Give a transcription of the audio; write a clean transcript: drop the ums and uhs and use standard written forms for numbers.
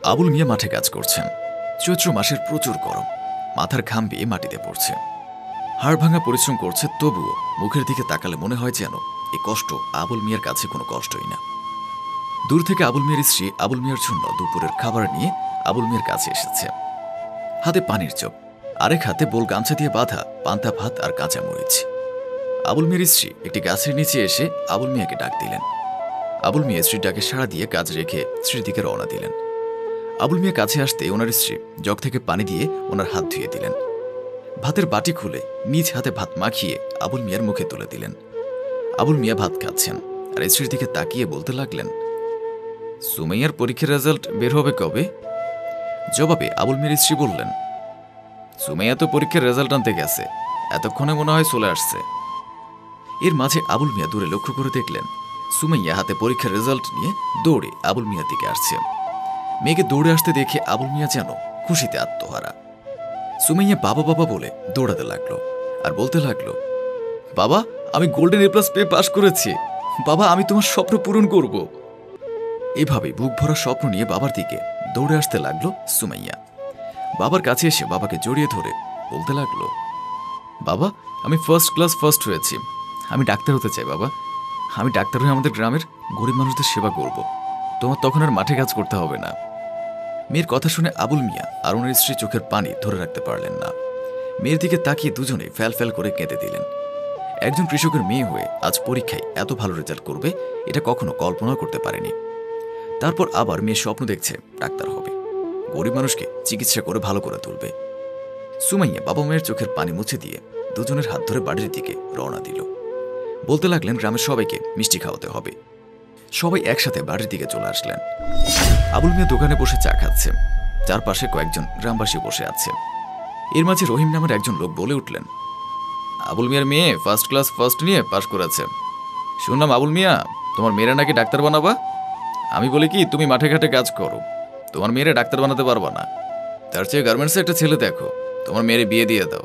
আবুল মিয়া মাঠে কাজ করছেন। চৈত্র মাসের প্রচুর গরম, মাথার ঘাম বেয়ে মাটিতে পড়ছে। হাড় ভাঙা পরিশ্রম করছে, তবুও মুখের দিকে তাকালে মনে হয় যেন এই কষ্ট আবুল মিয়ার কাছে কোনো কষ্টই না। দূর থেকে আবুল মিয়ার স্ত্রী আবুল মিয়ার জন্য দুপুরের খাবার নিয়ে আবুল মিয়ার কাছে এসেছে। হাতে পানির চোখ, আরেক হাতে বোল গামছা দিয়ে বাঁধা পান্তা ভাত আর কাঁচা মরিচ। আবুল মিয়ার স্ত্রী একটি গাছের নিচে এসে আবুল মিয়াকে ডাক দিলেন। আবুল মিয়া স্ত্রীর ডাকে সাড়া দিয়ে কাজ রেখে স্ত্রীর দিকে রওনা দিলেন। আবুল মিয়া কাছে আসতে ওনার স্ত্রী জগ থেকে পানি দিয়ে ওনার হাত ধুয়ে দিলেন। ভাতের বাটি খুলে নিজ হাতে ভাত মাখিয়ে আবুল মিয়ার মুখে তুলে দিলেন। আবুল মিয়া ভাত খাচ্ছেন আর স্ত্রীর দিকে তাকিয়ে বলতে লাগলেন, সুমাইয়ার পরীক্ষার রেজাল্ট বের হবে কবে? জবাবে আবুল মিয়ার স্ত্রী বললেন, সুমাইয়া তো পরীক্ষার রেজাল্ট আনতে গেছে, এতক্ষণে মনে হয় চলে আসছে। এর মাঝে আবুল মিয়া দূরে লক্ষ্য করে দেখলেন সুমাইয়া হাতে পরীক্ষার রেজাল্ট নিয়ে দৌড়ে আবুল মিয়ার দিকে আসছে। মেয়েকে দৌড়ে আসতে দেখে আবুল মিয়া যেন খুশিতে আত্মহারা। সুমাইয়া বাবা বাবা বলে দৌড়াতে লাগলো আর বলতে লাগলো, বাবা আমি গোল্ডেন এ প্লাস পেয়ে পাশ করেছি, বাবা আমি তোমার স্বপ্ন পূরণ করব। এভাবে বুক ভরা স্বপ্ন নিয়ে বাবার দিকে দৌড়ে আসতে লাগলো সুমাইয়া। বাবার কাছে এসে বাবাকে জড়িয়ে ধরে বলতে লাগলো, বাবা আমি ফার্স্ট ক্লাস ফার্স্ট হয়েছি, আমি ডাক্তার হতে চাই বাবা, আমি ডাক্তার হয়ে আমাদের গ্রামের গরিব মানুষদের সেবা করব, তোমার তখন আর মাঠে কাজ করতে হবে না। মেয়ের কথা শুনে আবুল মিয়া আর ওনার স্ত্রী চোখের পানি ধরে রাখতে পারলেন না। মেয়ের দিকে তাকিয়ে দুজনে ফ্যাল ফ্যাল করে কেঁদে দিলেন। একজন কৃষকের মেয়ে হয়ে আজ পরীক্ষায় এত ভালো রেজাল্ট করবে এটা কখনো কল্পনাও করতে পারেনি। তারপর আবার মেয়ে স্বপ্ন দেখছে ডাক্তার হবে, গরিব মানুষকে চিকিৎসা করে ভালো করে তুলবে। সুমাইয়া বাবা মায়ের চোখের পানি মুছে দিয়ে দুজনের হাত ধরে বাড়ির দিকে রওনা দিল। বলতে লাগলেন গ্রামের সবাইকে মিষ্টি খাওয়াতে হবে। সবাই একসাথে বাড়ির দিকে চলে আসলেন। আবুল মিয়া দোকানে বসে চা খাচ্ছে, চারপাশে কয়েকজন গ্রামবাসী বসে আছে। এর মাঝে রহিম নামের একজন লোক বলে উঠলেন, আবুল মিয়ার মেয়ে ফার্স্ট ক্লাস ফার্স্ট নিয়ে পাশ করেছে, শুনলাম আবুল মিয়া তোমার মেয়েরা নাকি ডাক্তার বানাবা। আমি বলি কি তুমি মাঠে ঘাটে কাজ করো, তোমার মেয়েরা ডাক্তার বানাতে পারবা না, তার চেয়ে গার্মেন্টসে একটা ছেলে দেখো, তোমার মেয়েরে বিয়ে দিয়ে দাও।